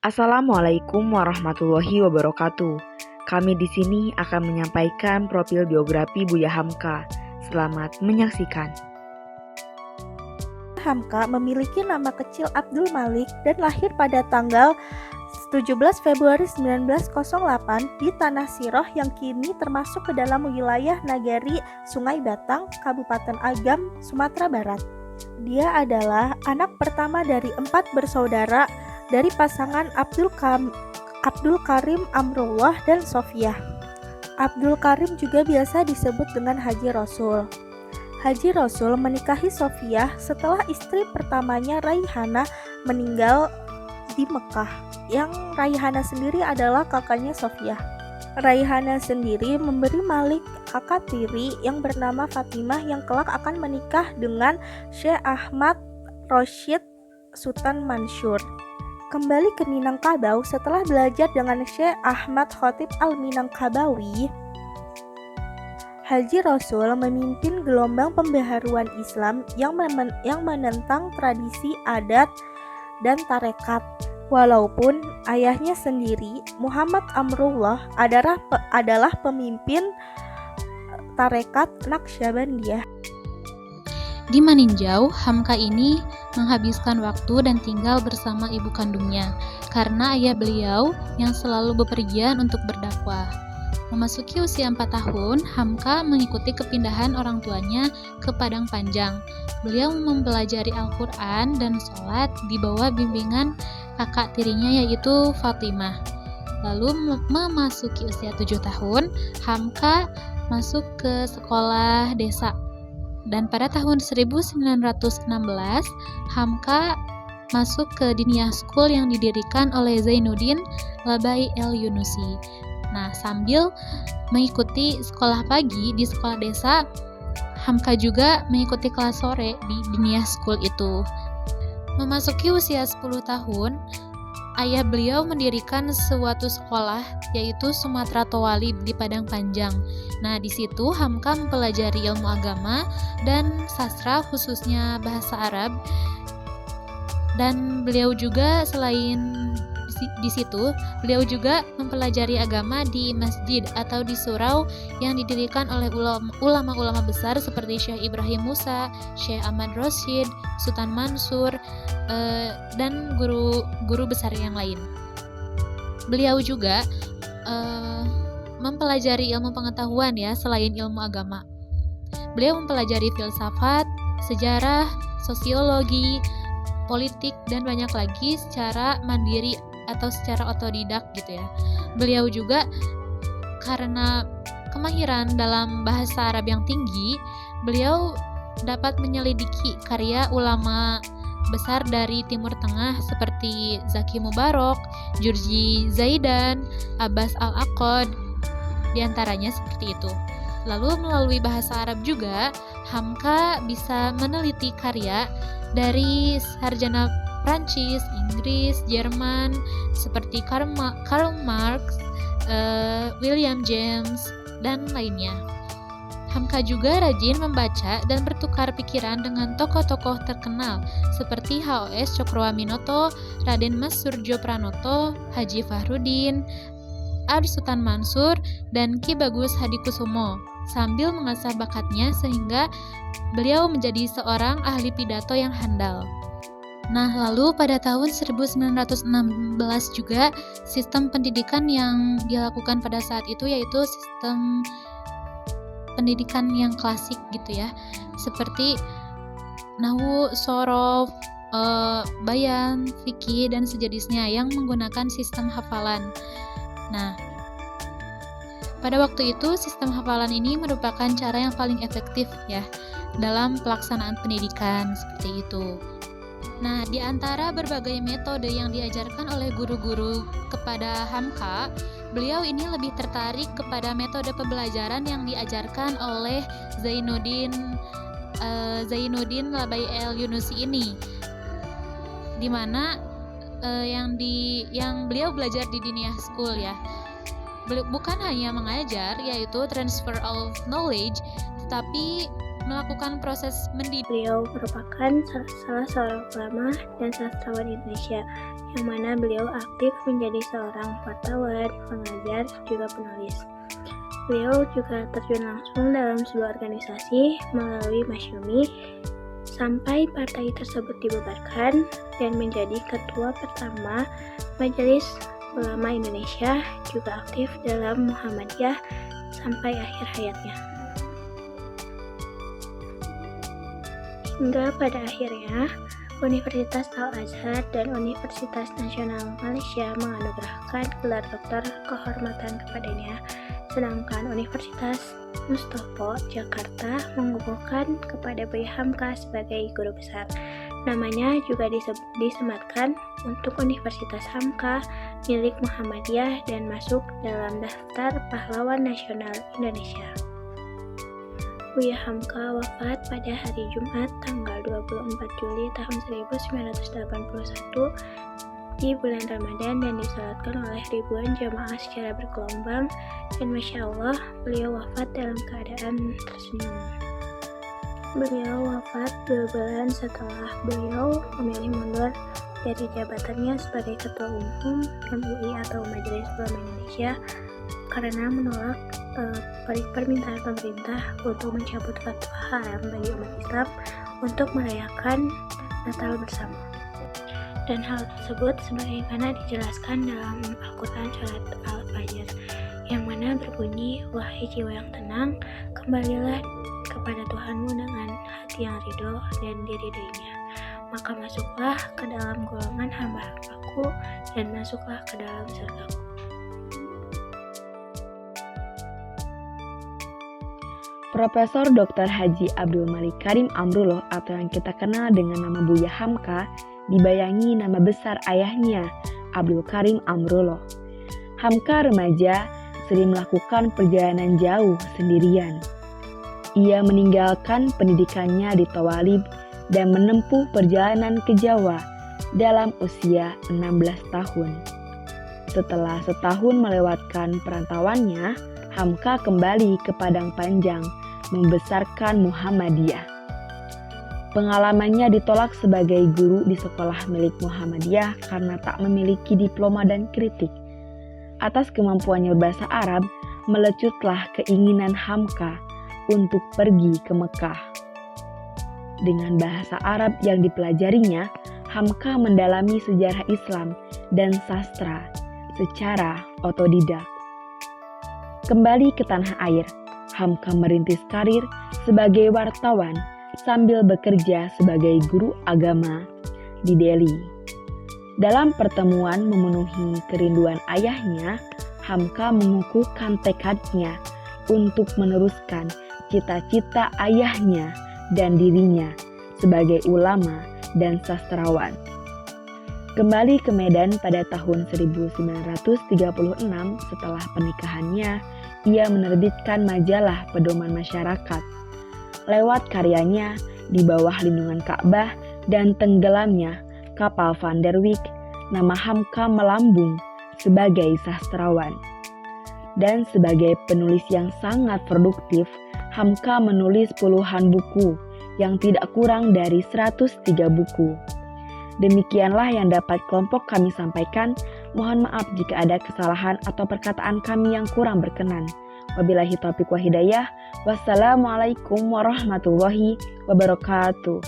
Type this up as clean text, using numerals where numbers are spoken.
Assalamualaikum warahmatullahi wabarakatuh. Kami di sini akan menyampaikan profil biografi Buya Hamka. Selamat menyaksikan. Hamka memiliki nama kecil Abdul Malik dan lahir pada tanggal 17 Februari 1908 di Tanah Siroh yang kini termasuk ke dalam wilayah Nagari Sungai Batang, Kabupaten Agam, Sumatera Barat. Dia adalah anak pertama dari 4 bersaudara dari pasangan Abdul Karim Amrullah dan Sofiah. Abdul Karim juga biasa disebut dengan Haji Rasul. Haji Rasul menikahi Sofiah setelah istri pertamanya Raihana meninggal di Mekah. Yang Raihana sendiri adalah kakaknya Sofiah. Raihana sendiri memberi Malik kakak tiri yang bernama Fatimah yang kelak akan menikah dengan Syekh Ahmad Rashid Sultan Mansur. Kembali ke Minangkabau setelah belajar dengan Syekh Ahmad Khotib Al-Minangkabawi, Haji Rasul memimpin gelombang pembaharuan Islam yang menentang tradisi adat dan tarekat. Walaupun ayahnya sendiri, Muhammad Amrullah, adalah pemimpin tarekat Naqsyabandiyah. Di Maninjau, Hamka ini menghabiskan waktu dan tinggal bersama ibu kandungnya karena ayah beliau yang selalu bepergian untuk berdakwah. Memasuki usia 4 tahun, Hamka mengikuti kepindahan orang tuanya ke Padang Panjang. Beliau mempelajari Al-Quran dan sholat di bawah bimbingan kakak tirinya yaitu Fatimah. Lalu memasuki usia 7 tahun, Hamka masuk ke sekolah desa. Dan pada tahun 1916, Hamka masuk ke Diniyah School yang didirikan oleh Zainuddin Labai El-Yunusi. Nah, sambil mengikuti sekolah pagi di sekolah desa, Hamka juga mengikuti kelas sore di Diniyah School itu. Memasuki usia 10 tahun, ayah beliau mendirikan suatu sekolah yaitu Sumatera Tawalib di Padang Panjang. Nah, di situ Hamka mempelajari ilmu agama dan sastra khususnya bahasa Arab. Dan beliau juga di situ beliau juga mempelajari agama di masjid atau di surau yang didirikan oleh ulama-ulama besar seperti Syekh Ibrahim Musa, Syekh Ahmad Rashid, Sultan Mansur, dan guru-guru besar yang lain. Beliau juga mempelajari ilmu pengetahuan selain ilmu agama. Beliau mempelajari filsafat, sejarah, sosiologi, politik, dan banyak lagi secara mandiri atau secara otodidak gitu ya. Beliau juga karena kemahiran dalam bahasa Arab yang tinggi, beliau dapat menyelidiki karya ulama besar dari Timur Tengah seperti Zaki Mubarak, Jurji Zaidan, Abbas Al-Aqad, diantaranya seperti itu. Lalu melalui bahasa Arab juga, Hamka bisa meneliti karya dari sarjana Prancis, Inggris, Jerman seperti Karl Marx, William James, dan lainnya. Hamka juga rajin membaca dan bertukar pikiran dengan tokoh-tokoh terkenal seperti H.O.S. Cokroaminoto, Raden Mas Surjo Pranoto, Haji Fahruddin, Ar Sultan Mansur, dan Ki Bagus Hadikusumo, sambil mengasah bakatnya sehingga beliau menjadi seorang ahli pidato yang handal. Nah, lalu pada tahun 1916 juga sistem pendidikan yang dilakukan pada saat itu yaitu sistem pendidikan yang klasik gitu ya, seperti Nahwu, Shorof, Bayan, Fikih, dan sejenisnya yang menggunakan sistem hafalan. Nah, pada waktu itu sistem hafalan ini merupakan cara yang paling efektif ya dalam pelaksanaan pendidikan seperti itu. Nah, di antara berbagai metode yang diajarkan oleh guru-guru kepada Hamka, beliau ini lebih tertarik kepada metode pembelajaran yang diajarkan oleh Zainuddin Labai El-Yunusi ini, di mana yang beliau belajar di Diniyah School ya. Bukan hanya mengajar, yaitu transfer of knowledge, tetapi melakukan proses mendidik. Beliau merupakan salah seorang ulama dan sastrawan Indonesia, yang mana beliau aktif menjadi seorang wartawan, pengajar, juga penulis. Beliau juga terjun langsung dalam sebuah organisasi melalui Masyumi sampai partai tersebut dibubarkan dan menjadi ketua pertama Majelis Ulama Indonesia, juga aktif dalam Muhammadiyah sampai akhir hayatnya. Hingga pada akhirnya Universitas Al-Azhar dan Universitas Nasional Malaysia menganugerahkan gelar doktor kehormatan kepadanya, sedangkan Universitas Mustopo Jakarta mengukuhkan kepada Buya Hamka sebagai guru besar. Namanya juga disematkan untuk Universitas Hamka milik Muhammadiyah dan masuk dalam daftar pahlawan nasional Indonesia. Buya Hamka wafat pada hari Jumat tanggal 24 Juli tahun 1981 di bulan Ramadan dan disalatkan oleh ribuan jamaah secara bergelombang, dan Masya Allah beliau wafat dalam keadaan tersenyum. Beliau wafat 2 bulan setelah beliau memilih mundur dari jabatannya sebagai Ketua Umum MUI atau Majelis Ulama Indonesia karena menolak permintaan pemerintah untuk mencabut fatwa haram bagi umat Islam untuk merayakan Natal bersama. Dan hal tersebut sebagaimana dijelaskan dalam Al-Quran Surat Al-Fajr, yang mana berbunyi, "Wahai jiwa yang tenang, kembalilah kepada Tuhanmu dengan hati yang ridho dan diridhoinya. Maka masuklah ke dalam golongan hamba-hambaku dan masuklah ke dalam surgaku." Profesor Dr. Haji Abdul Malik Karim Amrullah atau yang kita kenal dengan nama Buya Hamka dibayangi nama besar ayahnya, Abdul Karim Amrullah. Hamka remaja sering melakukan perjalanan jauh sendirian. Ia meninggalkan pendidikannya di Tawalib dan menempuh perjalanan ke Jawa dalam usia 16 tahun. Setelah setahun melewatkan perantauannya, Hamka kembali ke Padang Panjang membesarkan Muhammadiyah. Pengalamannya ditolak sebagai guru di sekolah milik Muhammadiyah karena tak memiliki diploma dan kritik. Atas kemampuannya berbahasa Arab, melecutlah keinginan Hamka untuk pergi ke Mekah. Dengan bahasa Arab yang dipelajarinya, Hamka mendalami sejarah Islam dan sastra secara otodidak. Kembali ke tanah air, Hamka merintis karir sebagai wartawan sambil bekerja sebagai guru agama di Delhi. Dalam pertemuan memenuhi kerinduan ayahnya, Hamka mengukuhkan tekadnya untuk meneruskan cita-cita ayahnya dan dirinya sebagai ulama dan sastrawan. Kembali ke Medan pada tahun 1936 setelah pernikahannya, ia menerbitkan majalah Pedoman Masyarakat. Lewat karyanya, di bawah lindungan Ka'bah dan tenggelamnya kapal Van der Wijk, nama Hamka melambung sebagai sastrawan. Dan sebagai penulis yang sangat produktif, Hamka menulis puluhan buku yang tidak kurang dari 103 buku. Demikianlah yang dapat kelompok kami sampaikan. Mohon maaf jika ada kesalahan atau perkataan kami yang kurang berkenan. Wabillahi taufiq wa hidayah. Wassalamualaikum warahmatullahi wabarakatuh.